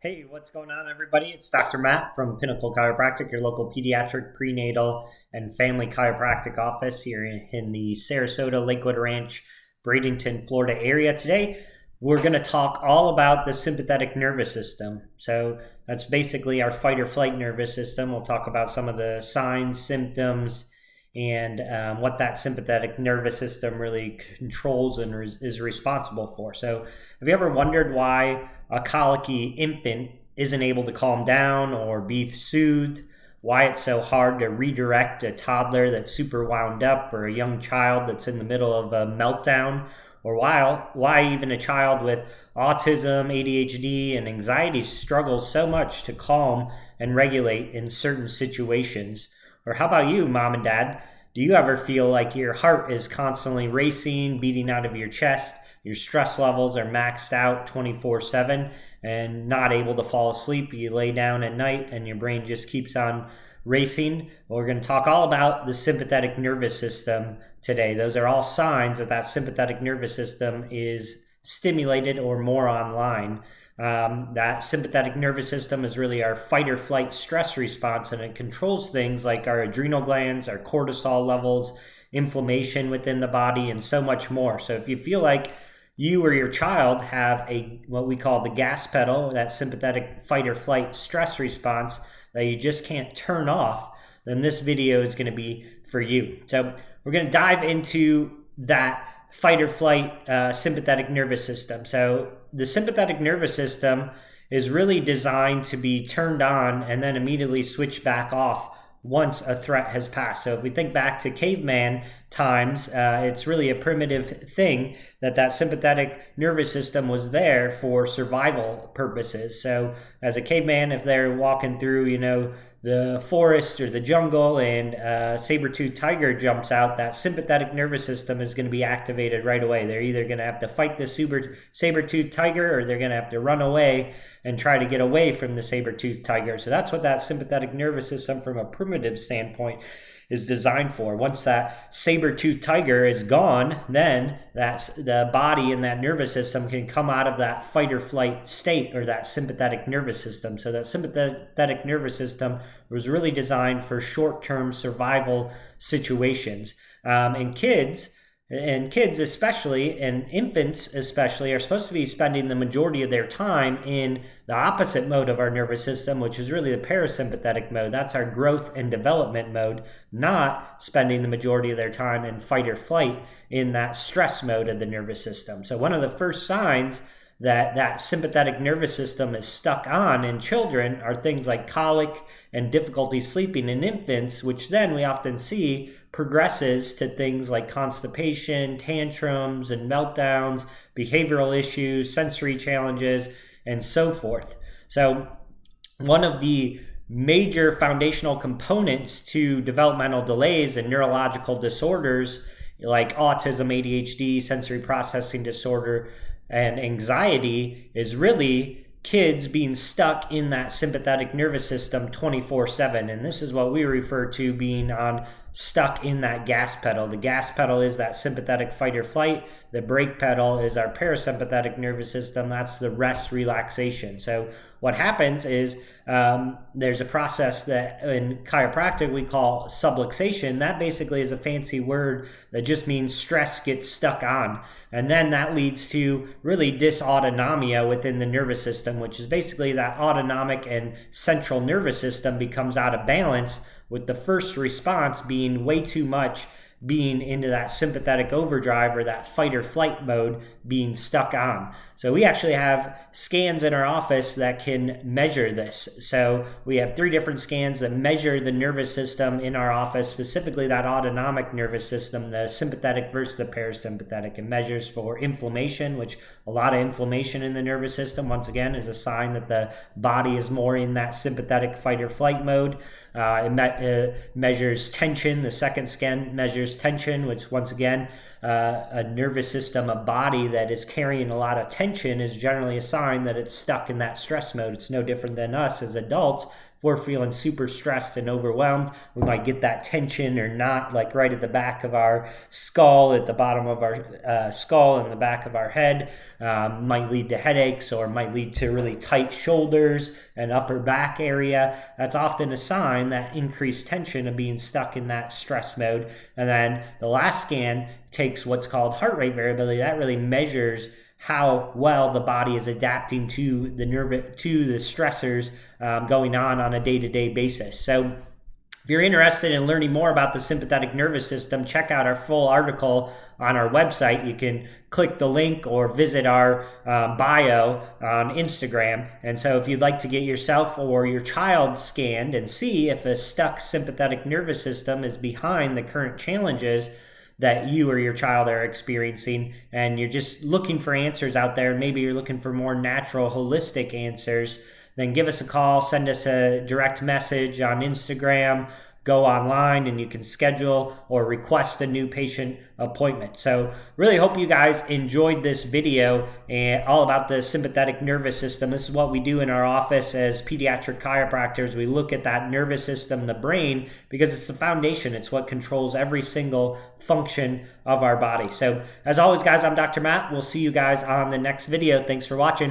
Hey, what's going on, everybody? It's Dr. Matt from Pinnacle Chiropractic, your local pediatric, prenatal, and family chiropractic office here in the Sarasota, Lakewood Ranch, Bradenton, Florida area. Today, we're going to talk all about the sympathetic nervous system. So, that's basically our fight or flight nervous system. We'll talk about some of the signs, symptoms, and what that sympathetic nervous system really controls and is responsible for. So, have you ever wondered why a colicky infant isn't able to calm down or be soothed? Why it's so hard to redirect a toddler that's super wound up, or a young child that's in the middle of a meltdown? Or why even a child with autism, ADHD, and anxiety struggles so much to calm and regulate in certain situations? Or how about you, mom and dad? Do you ever feel like your heart is constantly racing, beating out of your chest? Your stress levels are maxed out 24/7 and not able to fall asleep. You lay down at night and your brain just keeps on racing. Well, we're going to talk all about the sympathetic nervous system today. Those are all signs that that sympathetic nervous system is stimulated or more online. That sympathetic nervous system is really our fight or flight stress response, and it controls things like our adrenal glands, our cortisol levels, inflammation within the body, and so much more. So if you feel like you or your child have what we call the gas pedal, that sympathetic fight or flight stress response that you just can't turn off, then this video is going to be for you. So we're going to dive into that fight or flight sympathetic nervous system. So the sympathetic nervous system is really designed to be turned on and then immediately switch back off once a threat has passed. So if we think back to caveman times, it's really a primitive thing that sympathetic nervous system was there for survival purposes. So as a caveman, if they're walking through, the forest or the jungle and a saber-toothed tiger jumps out, that sympathetic nervous system is going to be activated right away. They're either going to have to fight the saber-toothed tiger, or they're going to have to run away and try to get away from the saber-toothed tiger. So that's what that sympathetic nervous system from a primitive standpoint is designed for. Once that saber-toothed tiger is gone, then the body and that nervous system can come out of that fight or flight state, or that sympathetic nervous system. So that sympathetic nervous system was really designed for short-term survival situations. And kids especially, and infants especially, are supposed to be spending the majority of their time in the opposite mode of our nervous system, which is really the parasympathetic mode. That's our growth and development mode, not spending the majority of their time in fight or flight in that stress mode of the nervous system. So one of the first signs that sympathetic nervous system is stuck on in children are things like colic and difficulty sleeping in infants, which then we often see progresses to things like constipation, tantrums and meltdowns, behavioral issues, sensory challenges, and so forth. So one of the major foundational components to developmental delays and neurological disorders like autism, ADHD, sensory processing disorder, and anxiety is really kids being stuck in that sympathetic nervous system 24/7. And this is what we refer to being stuck in that gas pedal. The gas pedal is that sympathetic fight or flight. The brake pedal is our parasympathetic nervous system. That's the rest, relaxation. So what happens is there's a process that in chiropractic we call subluxation. That basically is a fancy word that just means stress gets stuck on. And then that leads to really dysautonomia within the nervous system, which is basically that autonomic and central nervous system becomes out of balance, with the first response being way too much, being into that sympathetic overdrive or that fight or flight mode, being stuck on. So we actually have scans in our office that can measure this. So we have 3 different scans that measure the nervous system in our office, specifically that autonomic nervous system, the sympathetic versus the parasympathetic. It measures for inflammation, which a lot of inflammation in the nervous system, once again, is a sign that the body is more in that sympathetic fight or flight mode. It measures tension. The second scan measures tension, which once again, a nervous system, a body that is carrying a lot of tension is generally a sign that it's stuck in that stress mode. It's no different than us as adults If we're feeling super stressed and overwhelmed, we might get that tension or knot like right at the back of our skull, at the bottom of our skull and the back of our head. Might lead to headaches, or might lead to really tight shoulders and upper back area. That's often a sign that increased tension of being stuck in that stress mode. And then the last scan takes what's called heart rate variability. That really measures how well the body is adapting to the stressors going on a day-to-day basis. So if you're interested in learning more about the sympathetic nervous system, check out our full article on our website. You can click the link or visit our bio on Instagram. And so if you'd like to get yourself or your child scanned and see if a stuck sympathetic nervous system is behind the current challenges that you or your child are experiencing, and you're just looking for answers out there, maybe you're looking for more natural, holistic answers, then give us a call, send us a direct message on Instagram, go online, and you can schedule or request a new patient appointment. So really hope you guys enjoyed this video and all about the sympathetic nervous system. This is what we do in our office as pediatric chiropractors. We look at that nervous system, the brain, because it's the foundation. It's what controls every single function of our body. So as always, guys, I'm Dr. Matt. We'll see you guys on the next video. Thanks for watching.